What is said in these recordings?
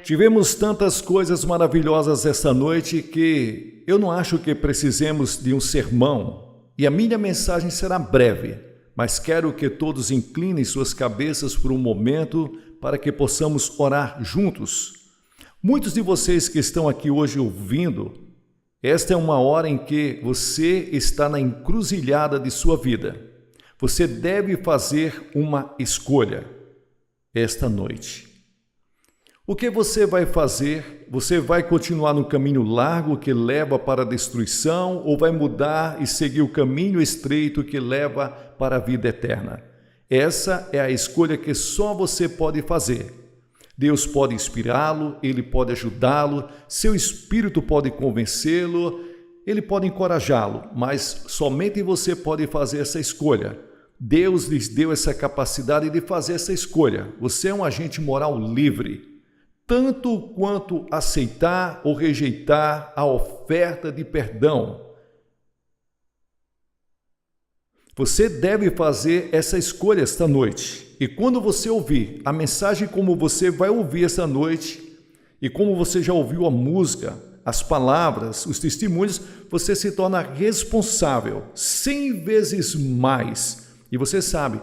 Tivemos tantas coisas maravilhosas esta noite que eu não acho que precisemos de um sermão, e a minha mensagem será breve, mas quero que todos inclinem suas cabeças por um momento para que possamos orar juntos. Muitos de vocês que estão aqui hoje ouvindo, esta é uma hora em que você está na encruzilhada de sua vida. Você deve fazer uma escolha esta noite. O que você vai fazer? Você vai continuar no caminho largo que leva para a destruição ou vai mudar e seguir o caminho estreito que leva para a vida eterna? Essa é a escolha que só você pode fazer. Deus pode inspirá-lo, Ele pode ajudá-lo, seu Espírito pode convencê-lo, Ele pode encorajá-lo, mas somente você pode fazer essa escolha. Deus lhes deu essa capacidade de fazer essa escolha. Você é um agente moral livre, tanto quanto aceitar ou rejeitar a oferta de perdão. Você deve fazer essa escolha esta noite. E quando você ouvir a mensagem como você vai ouvir esta noite, e como você já ouviu a música, as palavras, os testemunhos, você se torna responsável 100 vezes mais. E você sabe,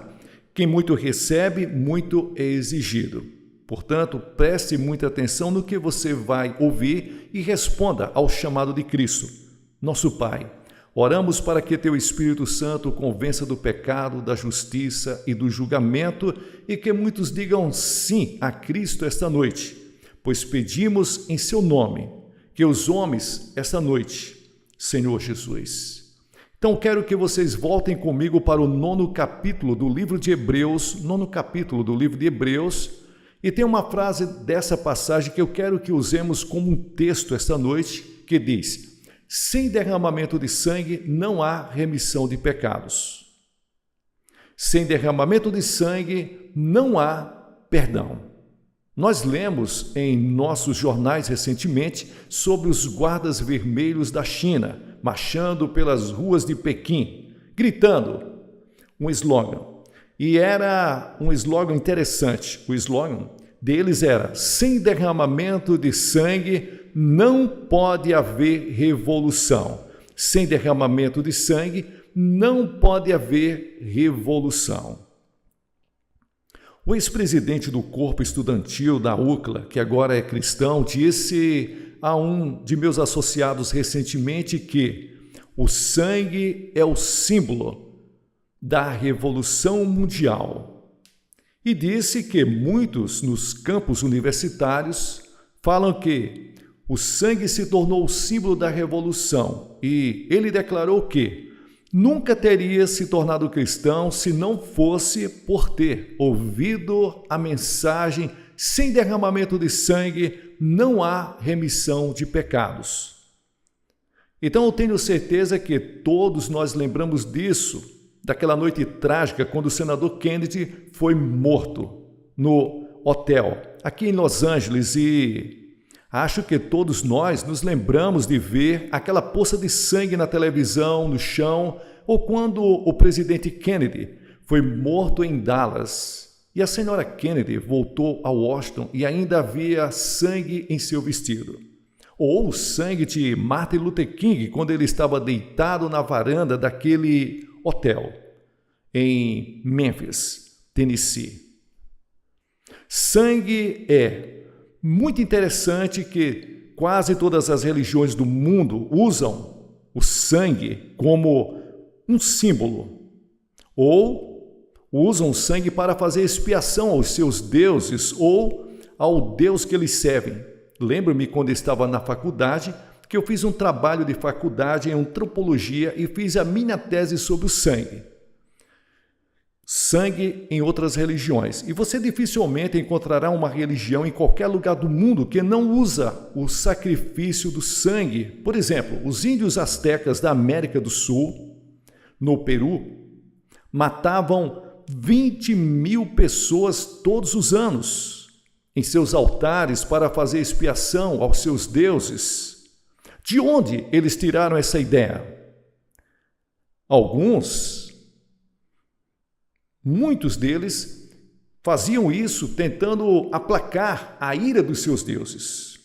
quem muito recebe, muito é exigido. Portanto, preste muita atenção no que você vai ouvir e responda ao chamado de Cristo. Nosso Pai, oramos para que Teu Espírito Santo convença do pecado, da justiça e do julgamento e que muitos digam sim a Cristo esta noite, pois pedimos em Seu nome que os homens esta noite, Senhor Jesus. Então, quero que vocês voltem comigo para o 9º capítulo do livro de Hebreus, e tem uma frase dessa passagem que eu quero que usemos como um texto esta noite, que diz: sem derramamento de sangue não há remissão de pecados. Sem derramamento de sangue não há perdão. Nós lemos em nossos jornais recentemente sobre os guardas vermelhos da China, marchando pelas ruas de Pequim, gritando um slogan. E era um slogan interessante. O slogan deles era: sem derramamento de sangue não pode haver revolução. Sem derramamento de sangue não pode haver revolução. O ex-presidente do corpo estudantil da UCLA, que agora é cristão, disse a um de meus associados recentemente que o sangue é o símbolo da Revolução Mundial. E disse que muitos nos campos universitários falam que o sangue se tornou o símbolo da revolução. E ele declarou que nunca teria se tornado cristão se não fosse por ter ouvido a mensagem: sem derramamento de sangue não há remissão de pecados. Então eu tenho certeza que todos nós lembramos disso, daquela noite trágica quando o senador Kennedy foi morto no hotel aqui em Los Angeles, e acho que todos nós nos lembramos de ver aquela poça de sangue na televisão, no chão, ou quando o presidente Kennedy foi morto em Dallas e a senhora Kennedy voltou a Washington e ainda havia sangue em seu vestido. Ou o sangue de Martin Luther King quando ele estava deitado na varanda daquele hotel em Memphis, Tennessee. Sangue é muito interessante que quase todas as religiões do mundo usam o sangue como um símbolo, ou usam o sangue para fazer expiação aos seus deuses ou ao Deus que eles servem. Lembro-me quando estava na faculdade que eu fiz um trabalho de faculdade em antropologia e fiz a minha tese sobre o sangue. Sangue em outras religiões. E você dificilmente encontrará uma religião em qualquer lugar do mundo que não usa o sacrifício do sangue. Por exemplo, os índios astecas da América do Sul, no Peru, matavam 20.000 pessoas todos os anos em seus altares para fazer expiação aos seus deuses. De onde eles tiraram essa ideia? Muitos deles Faziam isso tentando aplacar a ira dos seus deuses.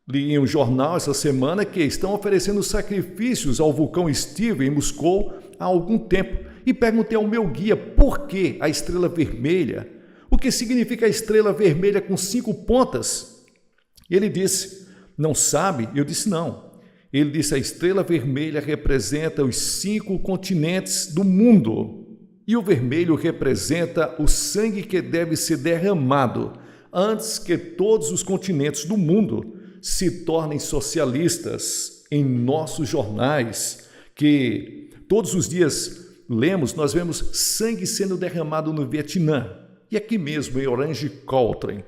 Li em um jornal essa semana que estão oferecendo sacrifícios ao vulcão Steve em Moscou há algum tempo e perguntei ao meu guia por que a estrela vermelha, o que significa a estrela vermelha com 5 pontas. Ele disse, não sabe? Eu disse, não. Ele disse, a estrela vermelha representa os 5 continentes do mundo. E o vermelho representa o sangue que deve ser derramado antes que todos os continentes do mundo se tornem socialistas. Em nossos jornais, que todos os dias lemos, nós vemos sangue sendo derramado no Vietnã. E aqui mesmo, em Orange County,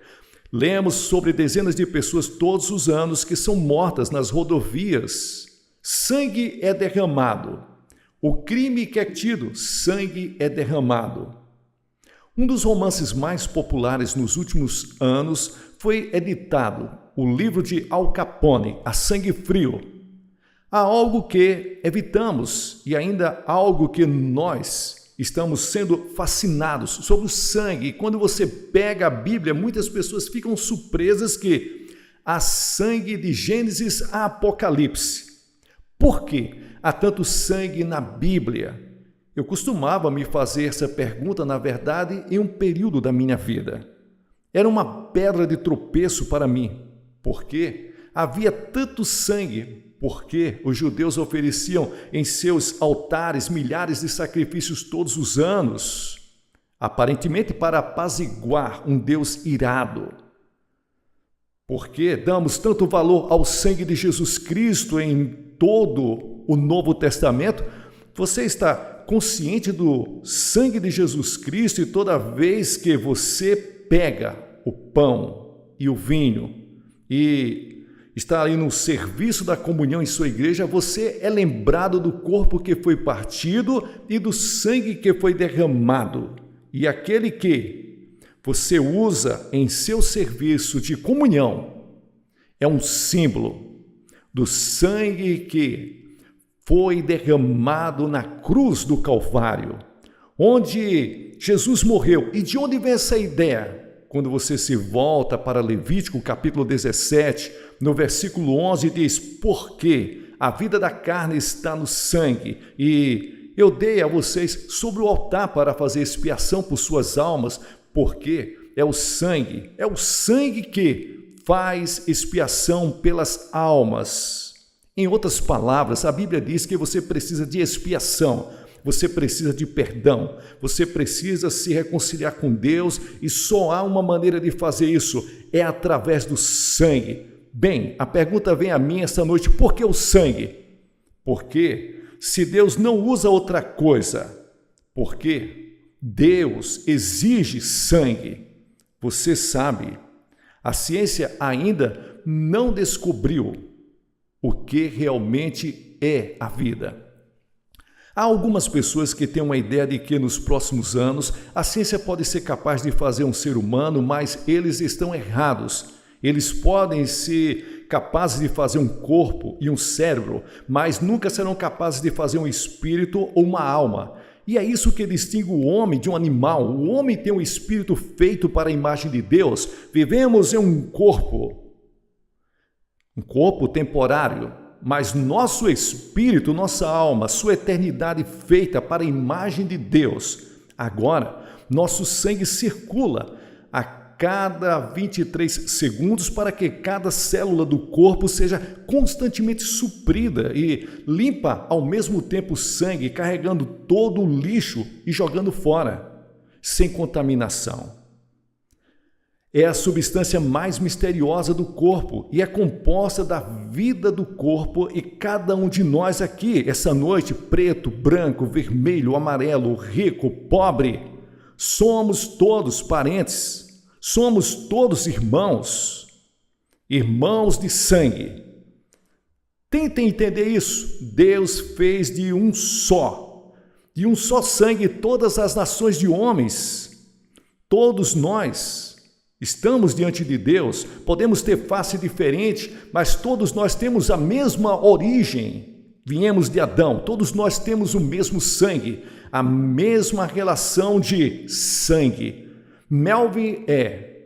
lemos sobre dezenas de pessoas todos os anos que são mortas nas rodovias. Sangue é derramado. O crime que é tido, sangue é derramado. Um dos romances mais populares nos últimos anos foi editado, o livro de Al Capone, A Sangue Frio. Há algo que evitamos e ainda algo que nós estamos sendo fascinados sobre o sangue. E quando você pega a Bíblia, muitas pessoas ficam surpresas que há sangue de Gênesis a Apocalipse. Por quê? Há tanto sangue na Bíblia? Eu costumava me fazer essa pergunta, na verdade, em um período da minha vida. Era uma pedra de tropeço para mim. Por quê? Havia tanto sangue, porque os judeus ofereciam em seus altares milhares de sacrifícios todos os anos, aparentemente para apaziguar um Deus irado. Por que damos tanto valor ao sangue de Jesus Cristo em todo o Novo Testamento? Você está consciente do sangue de Jesus Cristo e toda vez que você pega o pão e o vinho e está ali no serviço da comunhão em sua igreja, você é lembrado do corpo que foi partido e do sangue que foi derramado. E aquele que você usa em seu serviço de comunhão é um símbolo do sangue que foi derramado na cruz do Calvário, onde Jesus morreu. E de onde vem essa ideia? Quando você se volta para Levítico, capítulo 17, no versículo 11, diz, porque a vida da carne está no sangue, e eu dei a vocês sobre o altar para fazer expiação por suas almas, porque é o sangue que faz expiação pelas almas. Em outras palavras, a Bíblia diz que você precisa de expiação, você precisa de perdão, você precisa se reconciliar com Deus e só há uma maneira de fazer isso, é através do sangue. Bem, a pergunta vem a mim esta noite, por que o sangue? Porque se Deus não usa outra coisa, porque Deus exige sangue, você sabe, a ciência ainda não descobriu o que realmente é a vida. Há algumas pessoas que têm uma ideia de que nos próximos anos a ciência pode ser capaz de fazer um ser humano, mas eles estão errados. Eles podem ser capazes de fazer um corpo e um cérebro, mas nunca serão capazes de fazer um espírito ou uma alma. E é isso que distingue o homem de um animal. O homem tem um espírito feito para a imagem de Deus. Vivemos em um corpo temporário, mas nosso espírito, nossa alma, sua eternidade feita para a imagem de Deus. Agora, nosso sangue circula a cada 23 segundos para que cada célula do corpo seja constantemente suprida e limpa ao mesmo tempo o sangue, carregando todo o lixo e jogando fora, sem contaminação. É a substância mais misteriosa do corpo e é composta da vida do corpo, e cada um de nós aqui, essa noite, preto, branco, vermelho, amarelo, rico, pobre, somos todos parentes, somos todos irmãos de sangue. Tentem entender isso. Deus fez de um só sangue todas as nações de homens. Todos nós estamos diante de Deus, podemos ter face diferente, mas todos nós temos a mesma origem. Viemos de Adão, todos nós temos o mesmo sangue, a mesma relação de sangue. Melvin é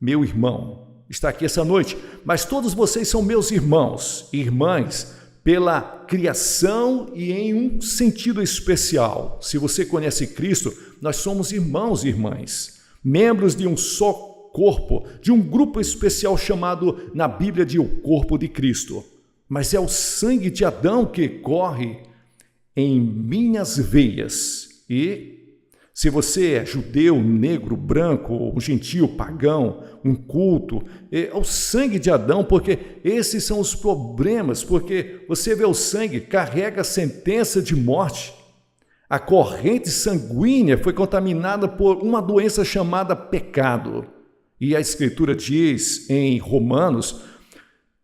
meu irmão, está aqui essa noite, mas todos vocês são meus irmãos e irmãs pela criação e em um sentido especial. Se você conhece Cristo, nós somos irmãos e irmãs, membros de um só corpo, de um grupo especial chamado na Bíblia de o corpo de Cristo. Mas é o sangue de Adão que corre em minhas veias. E se você é judeu, negro, branco, ou gentil, pagão, um culto, é o sangue de Adão, porque esses são os problemas, porque você vê o sangue, carrega a sentença de morte. A corrente sanguínea foi contaminada por uma doença chamada pecado. E a Escritura diz em Romanos: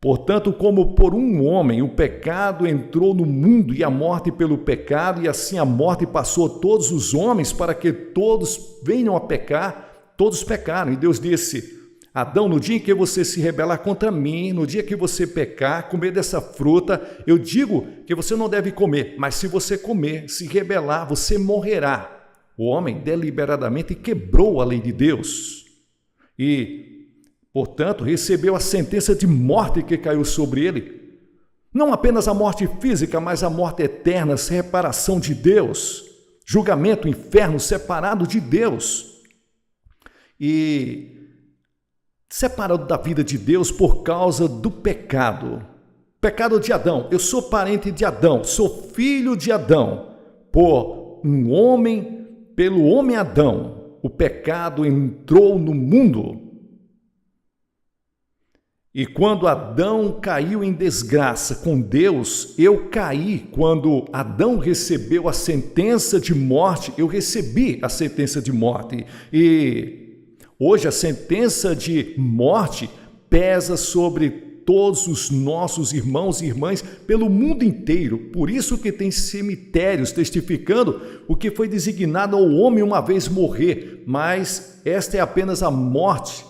portanto, como por um homem o pecado entrou no mundo e a morte pelo pecado, e assim a morte passou a todos os homens para que todos venham a pecar, todos pecaram. E Deus disse: Adão, no dia em que você se rebelar contra mim, no dia que você pecar, comer dessa fruta, eu digo que você não deve comer, mas se você comer, se rebelar, você morrerá. O homem deliberadamente quebrou a lei de Deus e, portanto, recebeu a sentença de morte que caiu sobre ele. Não apenas a morte física, mas a morte eterna, separação de Deus, julgamento, inferno, separado de Deus. E separado da vida de Deus por causa do pecado. Pecado de Adão. Eu sou parente de Adão, sou filho de Adão. Por um homem, pelo homem Adão, o pecado entrou no mundo. E quando Adão caiu em desgraça com Deus, eu caí. Quando Adão recebeu a sentença de morte, eu recebi a sentença de morte. E hoje a sentença de morte pesa sobre todos os nossos irmãos e irmãs pelo mundo inteiro. Por isso que tem cemitérios testificando o que foi designado ao homem uma vez morrer. Mas esta é apenas a morte.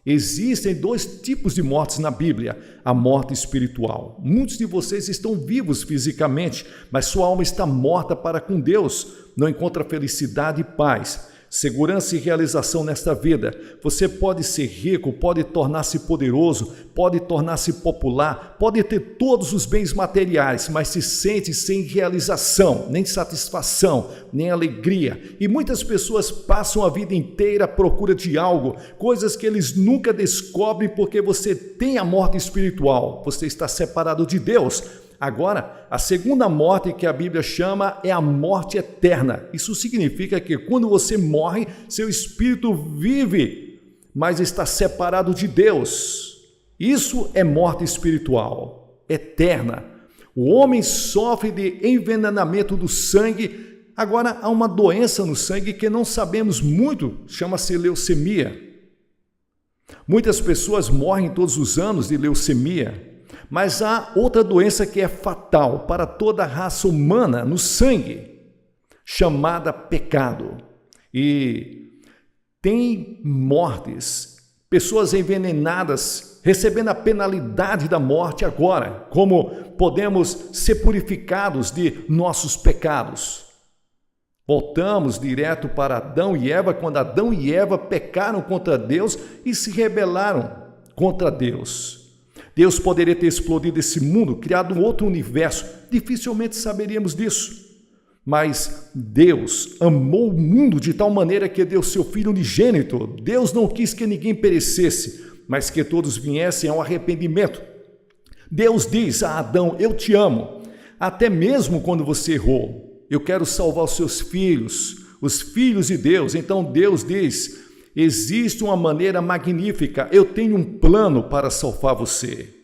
Existem dois tipos de mortes na Bíblia: a morte espiritual. Muitos de vocês estão vivos fisicamente, mas sua alma está morta para com Deus. Não encontra felicidade e paz, segurança e realização nesta vida. Você pode ser rico, pode tornar-se poderoso, pode tornar-se popular, pode ter todos os bens materiais, mas se sente sem realização, nem satisfação, nem alegria. E muitas pessoas passam a vida inteira à procura de algo, coisas que eles nunca descobrem porque você tem a morte espiritual, você está separado de Deus. Agora, a segunda morte que a Bíblia chama é a morte eterna. Isso significa que quando você morre, seu espírito vive, mas está separado de Deus. Isso é morte espiritual, eterna. O homem sofre de envenenamento do sangue. Agora, há uma doença no sangue que não sabemos muito, chama-se leucemia. Muitas pessoas morrem todos os anos de leucemia. Mas há outra doença que é fatal para toda a raça humana no sangue, chamada pecado. E tem mortes, pessoas envenenadas, recebendo a penalidade da morte agora. Como podemos ser purificados de nossos pecados? Voltamos direto para Adão e Eva, quando Adão e Eva pecaram contra Deus e se rebelaram contra Deus. Deus poderia ter explodido esse mundo, criado um outro universo. Dificilmente saberíamos disso. Mas Deus amou o mundo de tal maneira que deu seu Filho unigênito. Deus não quis que ninguém perecesse, mas que todos viessem ao arrependimento. Deus diz a Adão: eu te amo, até mesmo quando você errou. Eu quero salvar os seus filhos, os filhos de Deus. Então Deus diz: existe uma maneira magnífica, eu tenho um plano para salvar você.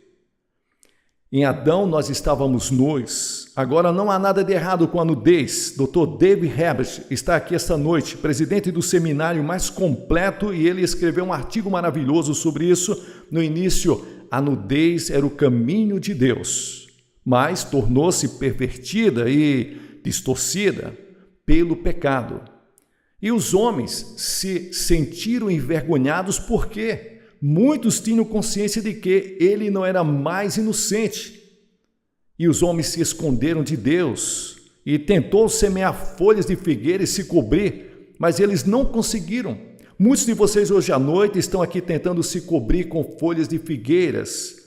Em Adão nós estávamos nus, agora não há nada de errado com a nudez. Dr. David Herbert está aqui esta noite, presidente do seminário mais completo, e ele escreveu um artigo maravilhoso sobre isso. No início, a nudez era o caminho de Deus, mas tornou-se pervertida e distorcida pelo pecado. E os homens se sentiram envergonhados porque muitos tinham consciência de que ele não era mais inocente. E os homens se esconderam de Deus e tentou semear folhas de figueira e se cobrir, mas eles não conseguiram. Muitos de vocês hoje à noite estão aqui tentando se cobrir com folhas de figueiras.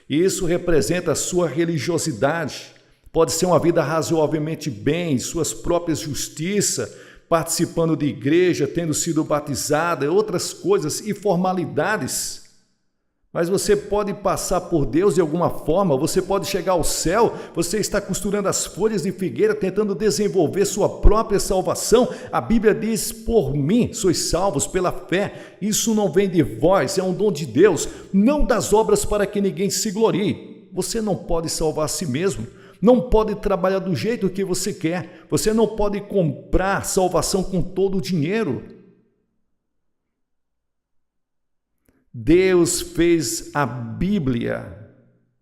E isso representa a sua religiosidade. Pode ser uma vida razoavelmente bem, suas próprias justiças, participando de igreja, tendo sido batizada, outras coisas e formalidades. Mas você pode passar por Deus de alguma forma, você pode chegar ao céu, você está costurando as folhas de figueira, tentando desenvolver sua própria salvação. A Bíblia diz, por mim sois salvos pela fé. Isso não vem de vós, é um dom de Deus, não das obras para que ninguém se glorie. Você não pode salvar a si mesmo, não pode trabalhar do jeito que você quer, você não pode comprar salvação com todo o dinheiro. Deus fez a Bíblia,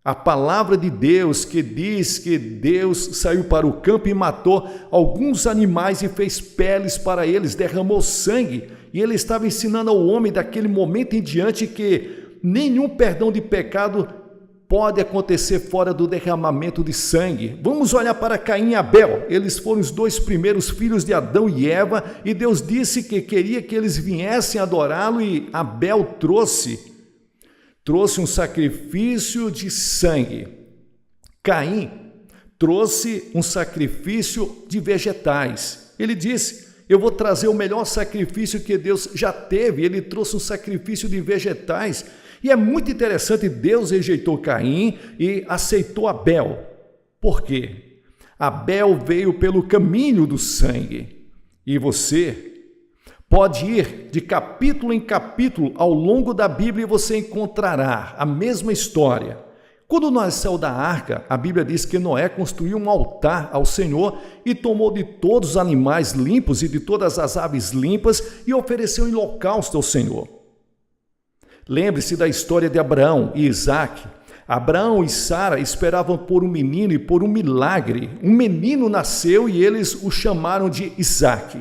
a palavra de Deus, que diz que Deus saiu para o campo e matou alguns animais e fez peles para eles, derramou sangue, e ele estava ensinando ao homem daquele momento em diante que nenhum perdão de pecado pode acontecer fora do derramamento de sangue. Vamos olhar para Caim e Abel. Eles foram os dois primeiros filhos de Adão e Eva, e Deus disse que queria que eles viessem adorá-lo, e Abel trouxe um sacrifício de sangue. Caim trouxe um sacrifício de vegetais. Ele disse, eu vou trazer o melhor sacrifício que Deus já teve. Ele trouxe um sacrifício de vegetais. E é muito interessante, Deus rejeitou Caim e aceitou Abel. Por quê? Abel veio pelo caminho do sangue. E você pode ir de capítulo em capítulo ao longo da Bíblia e você encontrará a mesma história. Quando nós saímos da arca, a Bíblia diz que Noé construiu um altar ao Senhor e tomou de todos os animais limpos e de todas as aves limpas e ofereceu em holocausto ao Senhor. Lembre-se da história de Abraão e Isaque. Abraão e Sara esperavam por um menino e por um milagre. Um menino nasceu e eles o chamaram de Isaque.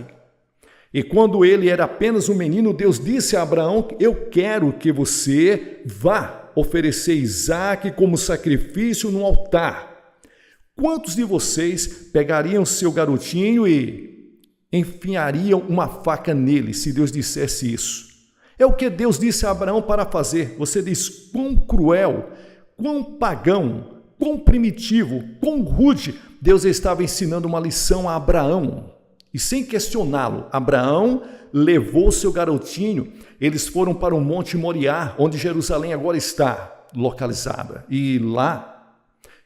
E quando ele era apenas um menino, Deus disse a Abraão, eu quero que você vá oferecer Isaque como sacrifício no altar. Quantos de vocês pegariam seu garotinho e enfiariam uma faca nele, se Deus dissesse isso? É o que Deus disse a Abraão para fazer. Você diz, quão cruel, quão pagão, quão primitivo, quão rude. Deus estava ensinando uma lição a Abraão. E sem questioná-lo, Abraão levou seu garotinho. Eles foram para o Monte Moriá, onde Jerusalém agora está localizada. E lá,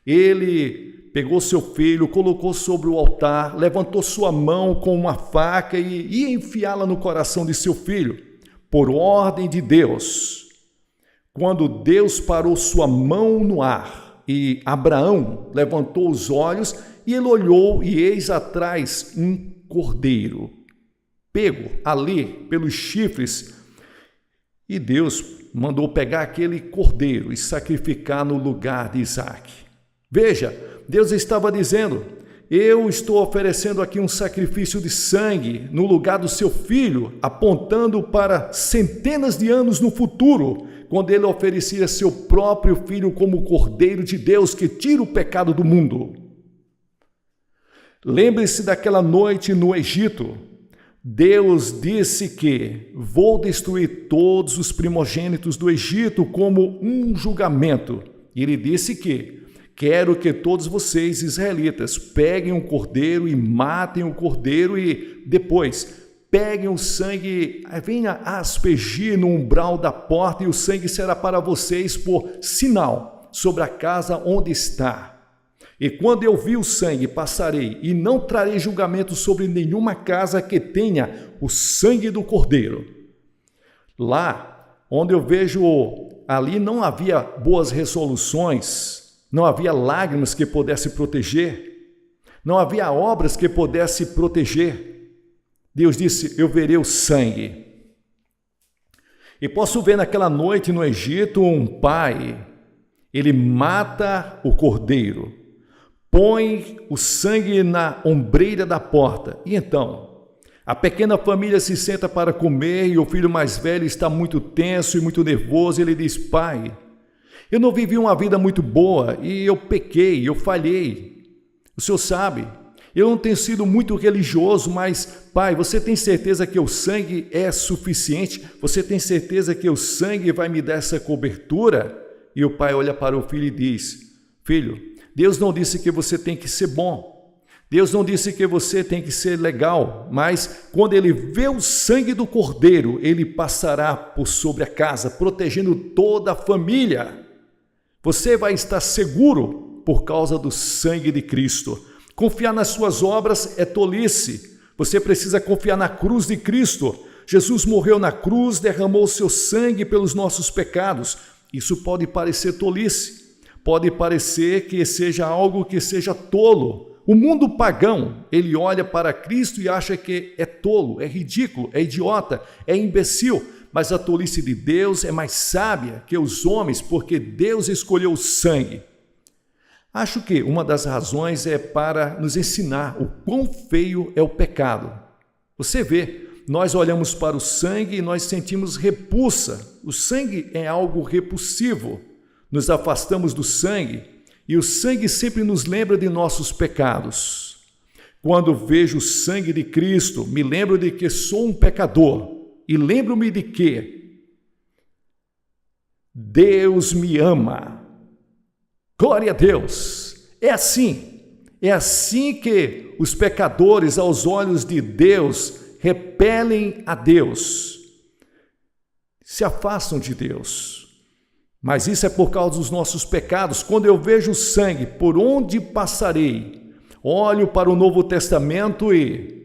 ele pegou seu filho, colocou sobre o altar, levantou sua mão com uma faca e ia enfiá-la no coração de seu filho. Por ordem de Deus, quando Deus parou sua mão no ar e Abraão levantou os olhos e ele olhou e eis atrás um cordeiro, pego ali pelos chifres, e Deus mandou pegar aquele cordeiro e sacrificar no lugar de Isaque. Veja, Deus estava dizendo, eu estou oferecendo aqui um sacrifício de sangue no lugar do seu filho, apontando para centenas de anos no futuro, quando ele oferecia seu próprio filho como cordeiro de Deus que tira o pecado do mundo. Lembre-se daquela noite no Egito. Deus disse que vou destruir todos os primogênitos do Egito como um julgamento. E ele disse que quero que todos vocês, israelitas, peguem um cordeiro e matem o cordeiro e depois peguem o sangue, venha aspergir no umbral da porta e o sangue será para vocês por sinal sobre a casa onde está. E quando eu vi o sangue, passarei e não trarei julgamento sobre nenhuma casa que tenha o sangue do cordeiro. Lá, onde eu vejo, ali não havia boas resoluções, não havia lágrimas que pudesse proteger, não havia obras que pudesse proteger. Deus disse, eu verei o sangue. E posso ver naquela noite no Egito um pai, ele mata o cordeiro, põe o sangue na ombreira da porta. E então, a pequena família se senta para comer e o filho mais velho está muito tenso e muito nervoso. Ele diz, pai, eu não vivi uma vida muito boa e eu pequei, eu falhei. O senhor sabe, Eu não tenho sido muito religioso, mas, Pai, você tem certeza que o sangue é suficiente? Você tem certeza que o sangue vai me dar essa cobertura? E o pai olha para o filho e diz: filho, Deus não disse que você tem que ser bom. Deus não disse que você tem que ser legal, mas quando ele vê o sangue do cordeiro, ele passará por sobre a casa, protegendo toda a família. Você vai estar seguro por causa do sangue de Cristo. Confiar nas suas obras é tolice. Você precisa confiar na cruz de Cristo. Jesus morreu na cruz, derramou seu sangue pelos nossos pecados. Isso pode parecer tolice. Pode parecer que seja algo que seja tolo. O mundo pagão, ele olha para Cristo e acha que é tolo, é ridículo, é idiota, é imbecil. Mas a tolice de Deus é mais sábia que os homens, porque Deus escolheu o sangue. Acho que uma das razões é para nos ensinar o quão feio é o pecado. Você vê, nós olhamos para o sangue e nós sentimos repulsa. O sangue é algo repulsivo. Nos afastamos do sangue e o sangue sempre nos lembra de nossos pecados. Quando vejo o sangue de Cristo, me lembro de que sou um pecador e lembro-me de que Deus me ama. Glória a Deus! É assim que os pecadores, aos olhos de Deus, repelem a Deus, se afastam de Deus. Mas isso é por causa dos nossos pecados. Quando eu vejo o sangue, por onde passarei? Olho para o Novo Testamento e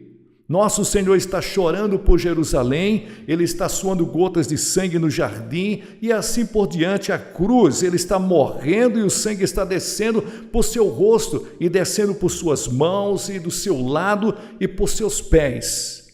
nosso Senhor está chorando por Jerusalém, ele está suando gotas de sangue no jardim e assim por diante. A cruz, ele está morrendo e o sangue está descendo por seu rosto e descendo por suas mãos e do seu lado e por seus pés.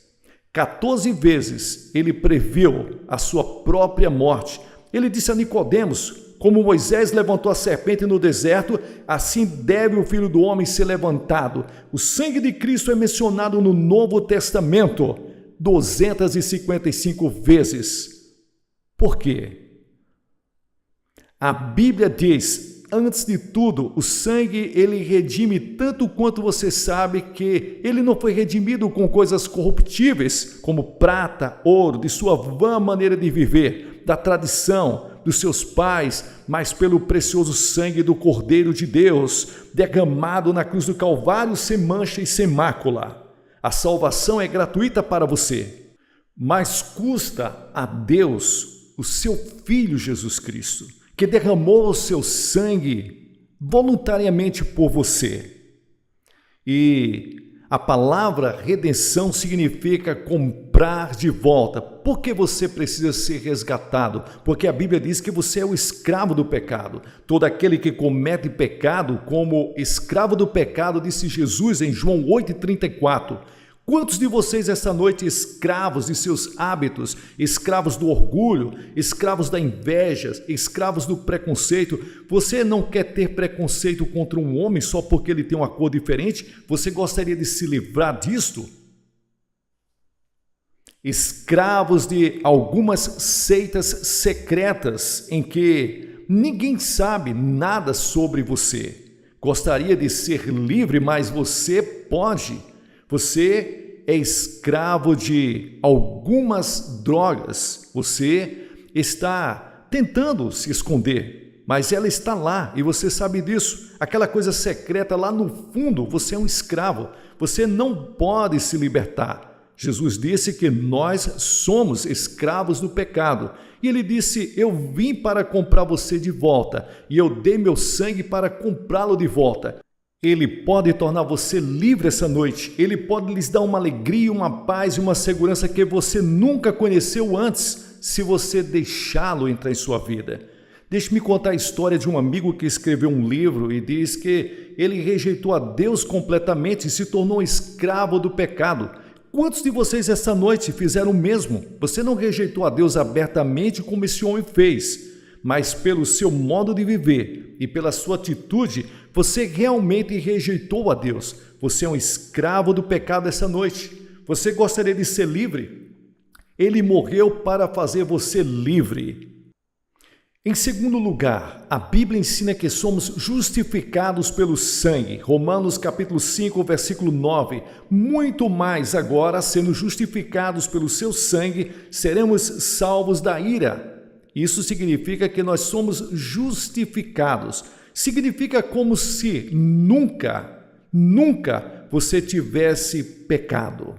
14 vezes ele previu a sua própria morte. Ele disse a Nicodemos: como Moisés levantou a serpente no deserto, assim deve o Filho do Homem ser levantado. O sangue de Cristo é mencionado no Novo Testamento 255 vezes. Por quê? A Bíblia diz, antes de tudo, o sangue ele redime tanto quanto você sabe que ele não foi redimido com coisas corruptíveis, como prata, ouro, de sua vã maneira de viver, da tradição, dos seus pais, mas pelo precioso sangue do Cordeiro de Deus, derramado na cruz do Calvário sem mancha e sem mácula. A salvação é gratuita para você, mas custa a Deus o seu Filho Jesus Cristo, que derramou o seu sangue voluntariamente por você. E a palavra redenção significa comprar de volta. Por que você precisa ser resgatado? Porque a Bíblia diz que você é o escravo do pecado. Todo aquele que comete pecado, como escravo do pecado, disse Jesus em João 8,34. Quantos de vocês essa noite escravos de seus hábitos, escravos do orgulho, escravos da inveja, escravos do preconceito? Você não quer ter preconceito contra um homem só porque ele tem uma cor diferente? Você gostaria de se livrar disto? Escravos de algumas seitas secretas em que ninguém sabe nada sobre você. Gostaria de ser livre, mas você pode. Você é escravo de algumas drogas. Você está tentando se esconder, mas ela está lá e você sabe disso. Aquela coisa secreta lá no fundo, você é um escravo. Você não pode se libertar. Jesus disse que nós somos escravos do pecado. E ele disse: eu vim para comprar você de volta e eu dei meu sangue para comprá-lo de volta. Ele pode tornar você livre essa noite. Ele pode lhes dar uma alegria, uma paz e uma segurança que você nunca conheceu antes, se você deixá-lo entrar em sua vida. Deixe-me contar a história de um amigo que escreveu um livro e diz que ele rejeitou a Deus completamente e se tornou escravo do pecado. Quantos de vocês essa noite fizeram o mesmo? Você não rejeitou a Deus abertamente como esse homem fez, mas pelo seu modo de viver e pela sua atitude, você realmente rejeitou a Deus. Você é um escravo do pecado essa noite. Você gostaria de ser livre? Ele morreu para fazer você livre. Em segundo lugar, a Bíblia ensina que somos justificados pelo sangue. Romanos capítulo 5, versículo 9. Muito mais agora, sendo justificados pelo seu sangue, seremos salvos da ira. Isso significa que nós somos justificados. Significa como se nunca você tivesse pecado.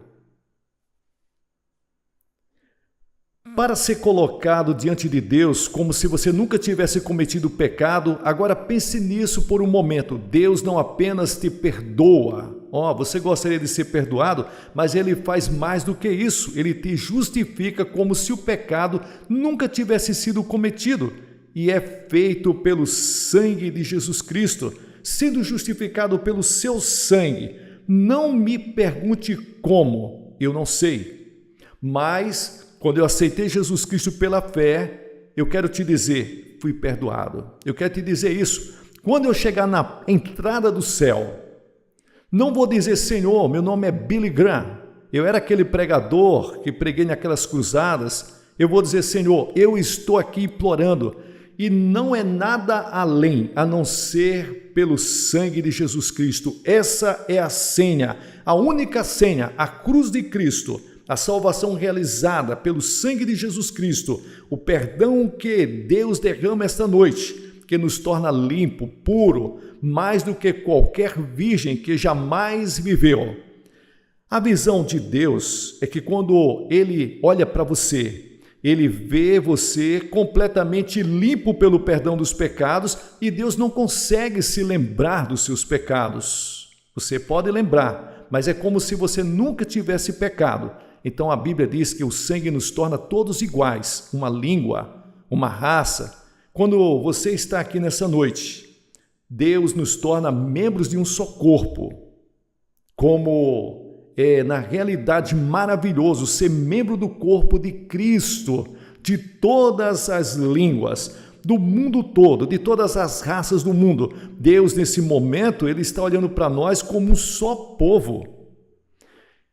Para ser colocado diante de Deus como se você nunca tivesse cometido pecado, agora pense nisso por um momento. Deus não apenas te perdoa. Você gostaria de ser perdoado, mas Ele faz mais do que isso. Ele te justifica como se o pecado nunca tivesse sido cometido. E é feito pelo sangue de Jesus Cristo, sendo justificado pelo seu sangue. Não me pergunte como, eu não sei, mas quando eu aceitei Jesus Cristo pela fé, eu quero te dizer, fui perdoado. Eu quero te dizer isso. Quando eu chegar na entrada do céu, não vou dizer, Senhor, meu nome é Billy Graham, eu era aquele pregador que preguei naquelas cruzadas. Eu vou dizer, Senhor, eu estou aqui implorando, e não é nada além a não ser pelo sangue de Jesus Cristo. Essa é a senha, a única senha, a cruz de Cristo, a salvação realizada pelo sangue de Jesus Cristo, o perdão que Deus derrama esta noite, que nos torna limpo, puro, mais do que qualquer virgem que jamais viveu. A visão de Deus é que quando Ele olha para você, Ele vê você completamente limpo pelo perdão dos pecados e Deus não consegue se lembrar dos seus pecados. Você pode lembrar, mas é como se você nunca tivesse pecado. Então a Bíblia diz que o sangue nos torna todos iguais, uma língua, uma raça. Quando você está aqui nessa noite, Deus nos torna membros de um só corpo, como é na realidade maravilhoso ser membro do corpo de Cristo, de todas as línguas, do mundo todo, de todas as raças do mundo. Deus nesse momento, Ele está olhando para nós como um só povo.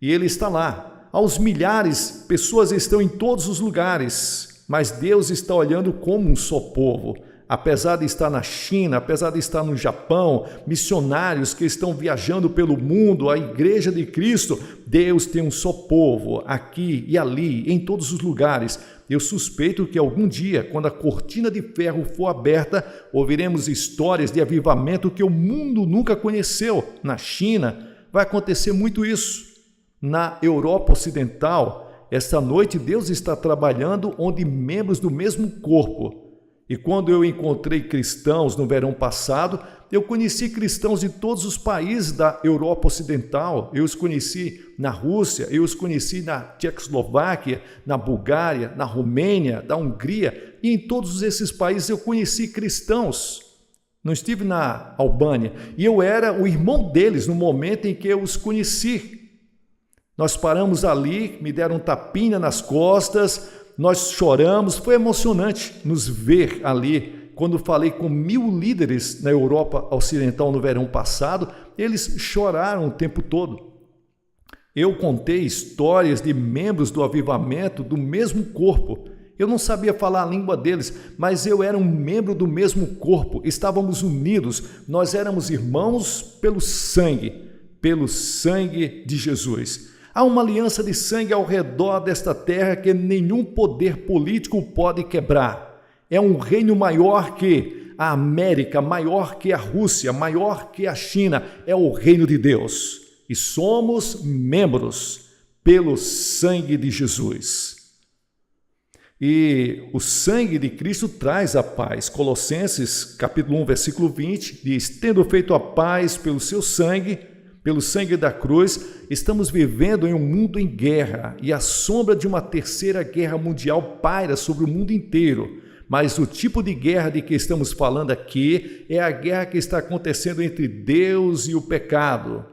E Ele está lá. Aos milhares, pessoas estão em todos os lugares, mas Deus está olhando como um só povo. Apesar de estar na China, apesar de estar no Japão, missionários que estão viajando pelo mundo, a Igreja de Cristo, Deus tem um só povo, aqui e ali, em todos os lugares. Eu suspeito que algum dia, quando a cortina de ferro for aberta, ouviremos histórias de avivamento que o mundo nunca conheceu. Na China, vai acontecer muito isso. Na Europa Ocidental, esta noite Deus está trabalhando onde membros do mesmo corpo. E quando eu encontrei cristãos no verão passado, eu conheci cristãos de todos os países da Europa Ocidental. Eu os conheci na Rússia, eu os conheci na Tchecoslováquia, na Bulgária, na Romênia, na Hungria. E em todos esses países eu conheci cristãos. Não estive na Albânia. E eu era o irmão deles no momento em que eu os conheci. Nós paramos ali, me deram um tapinha nas costas, nós choramos, foi emocionante nos ver ali. Quando falei com 1000 líderes na Europa Ocidental no verão passado, eles choraram o tempo todo. Eu contei histórias de membros do avivamento do mesmo corpo. Eu não sabia falar a língua deles, mas eu era um membro do mesmo corpo, estávamos unidos, nós éramos irmãos pelo sangue de Jesus. Há uma aliança de sangue ao redor desta terra que nenhum poder político pode quebrar. É um reino maior que a América, maior que a Rússia, maior que a China. É o reino de Deus. E somos membros pelo sangue de Jesus. E o sangue de Cristo traz a paz. Colossenses capítulo 1, versículo 20, diz: tendo feito a paz pelo seu sangue, pelo sangue da cruz, estamos vivendo em um mundo em guerra e a sombra de uma terceira guerra mundial paira sobre o mundo inteiro. Mas o tipo de guerra de que estamos falando aqui é a guerra que está acontecendo entre Deus e o pecado.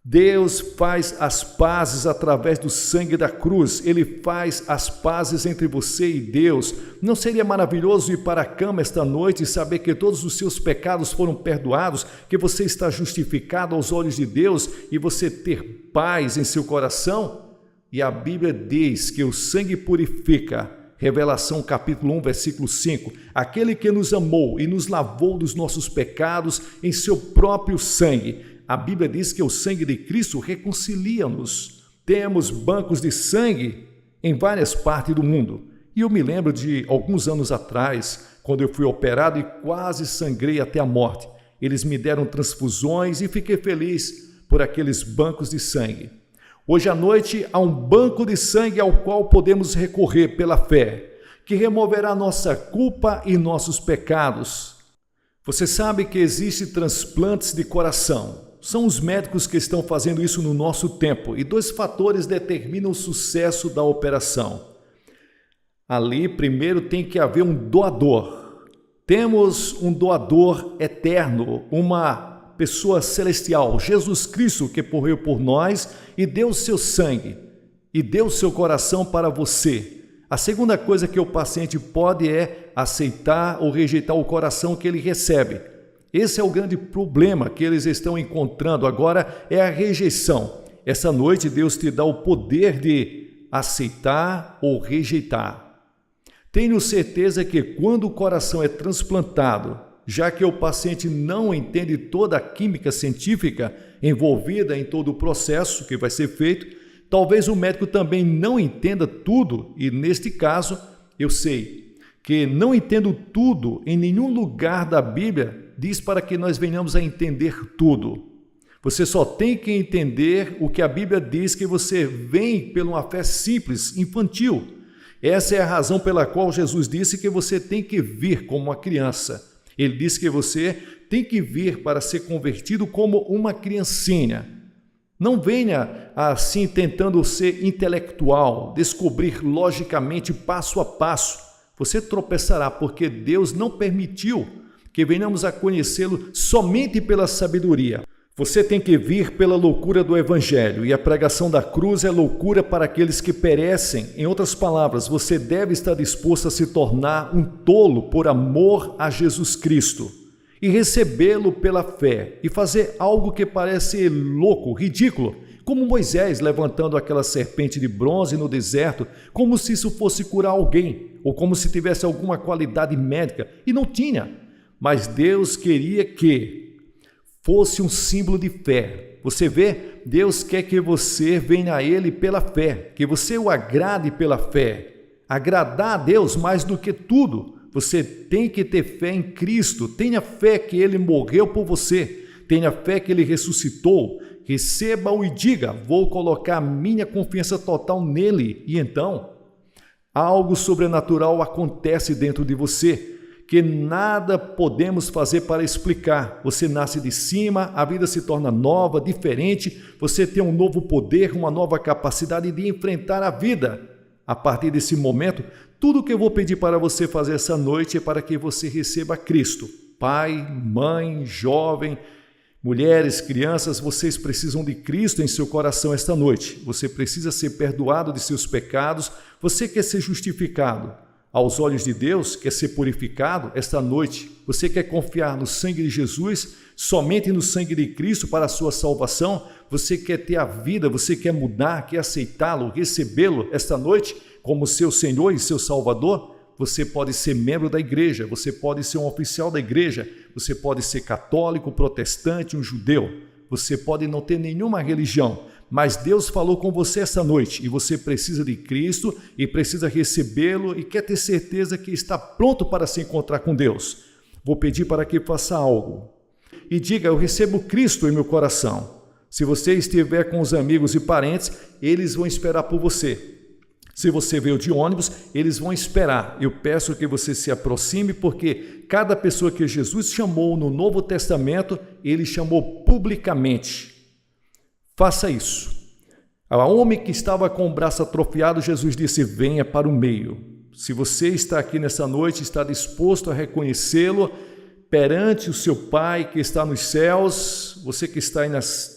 Deus faz as pazes através do sangue da cruz. Ele faz as pazes entre você e Deus. Não seria maravilhoso ir para a cama esta noite e saber que todos os seus pecados foram perdoados, que você está justificado aos olhos de Deus e você ter paz em seu coração? E a Bíblia diz que o sangue purifica Revelação capítulo 1, versículo 5. Aquele que nos amou e nos lavou dos nossos pecados em seu próprio sangue. A Bíblia diz que o sangue de Cristo reconcilia-nos. Temos bancos de sangue em várias partes do mundo. E eu me lembro de alguns anos atrás, quando eu fui operado e quase sangrei até a morte. Eles me deram transfusões e fiquei feliz por aqueles bancos de sangue. Hoje à noite há um banco de sangue ao qual podemos recorrer pela fé, que removerá nossa culpa e nossos pecados. Você sabe que existem transplantes de coração. São os médicos que estão fazendo isso no nosso tempo, e 2 fatores determinam o sucesso da operação. Ali, primeiro, tem que haver um doador. Temos um doador eterno, uma pessoa celestial, Jesus Cristo, que morreu por nós e deu seu sangue, e deu seu coração para você. A segunda coisa que o paciente pode é aceitar ou rejeitar o coração que ele recebe. Esse é o grande problema que eles estão encontrando agora, é a rejeição. Essa noite Deus te dá o poder de aceitar ou rejeitar. Tenho certeza que quando o coração é transplantado, já que o paciente não entende toda a química científica envolvida em todo o processo que vai ser feito, talvez o médico também não entenda tudo, e neste caso, eu sei que não entendo tudo, em nenhum lugar da Bíblia diz para que nós venhamos a entender tudo. Você só tem que entender o que a Bíblia diz, que você vem por uma fé simples, infantil. Essa é a razão pela qual Jesus disse que você tem que vir como uma criança. Ele disse que você tem que vir para ser convertido como uma criancinha. Não venha assim tentando ser intelectual, descobrir logicamente passo a passo. Você tropeçará, porque Deus não permitiu que venhamos a conhecê-lo somente pela sabedoria. Você tem que vir pela loucura do Evangelho, e a pregação da cruz é loucura para aqueles que perecem. Em outras palavras, você deve estar disposto a se tornar um tolo por amor a Jesus Cristo e recebê-lo pela fé e fazer algo que parece louco, ridículo, como Moisés levantando aquela serpente de bronze no deserto, como se isso fosse curar alguém, ou como se tivesse alguma qualidade médica, e não tinha. Mas Deus queria que fosse um símbolo de fé. Você vê, Deus quer que você venha a Ele pela fé, que você o agrade pela fé. Agradar a Deus mais do que tudo. Você tem que ter fé em Cristo, tenha fé que Ele morreu por você, tenha fé que Ele ressuscitou, receba-o e diga, vou colocar minha confiança total nele, e então algo sobrenatural acontece dentro de você, que nada podemos fazer para explicar. Você nasce de cima, a vida se torna nova, diferente, você tem um novo poder, uma nova capacidade de enfrentar a vida. A partir desse momento, tudo que eu vou pedir para você fazer essa noite é para que você receba Cristo. Pai, mãe, jovem, mulheres, crianças, vocês precisam de Cristo em seu coração esta noite. Você precisa ser perdoado de seus pecados, você quer ser justificado aos olhos de Deus, quer ser purificado esta noite. Você quer confiar no sangue de Jesus, somente no sangue de Cristo para a sua salvação. Você quer ter a vida, você quer mudar, quer aceitá-lo, recebê-lo esta noite como seu Senhor e seu Salvador. Você pode ser membro da igreja, você pode ser um oficial da igreja, você pode ser católico, protestante, um judeu. Você pode não ter nenhuma religião, mas Deus falou com você essa noite e você precisa de Cristo e precisa recebê-lo e quer ter certeza que está pronto para se encontrar com Deus. Vou pedir para que faça algo e diga, eu recebo Cristo em meu coração. Se você estiver com os amigos e parentes, eles vão esperar por você. Se você veio de ônibus, eles vão esperar. Eu peço que você se aproxime, porque cada pessoa que Jesus chamou no Novo Testamento, ele chamou publicamente. Faça isso. Ao homem que estava com o braço atrofiado, Jesus disse, venha para o meio. Se você está aqui nessa noite, está disposto a reconhecê-lo perante o seu Pai que está nos céus, você que está aí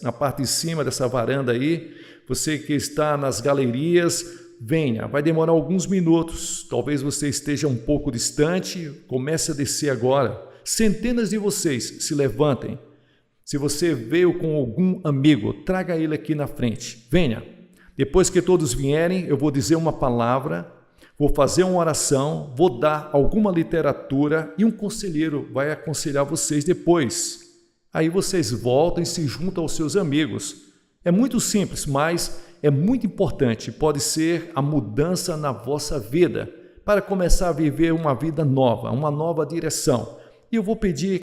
na parte de cima dessa varanda aí, você que está nas galerias, venha, vai demorar alguns minutos, talvez você esteja um pouco distante, comece a descer agora. Centenas de vocês se levantem. Se você veio com algum amigo, traga ele aqui na frente. Venha. Depois que todos vierem, eu vou dizer uma palavra Vou fazer uma oração, vou dar alguma literatura e um conselheiro vai aconselhar vocês depois. Aí vocês voltam e se juntam aos seus amigos. É muito simples, mas é muito importante. Pode ser a mudança na vossa vida, para começar a viver uma vida nova, uma nova direção. E eu vou pedir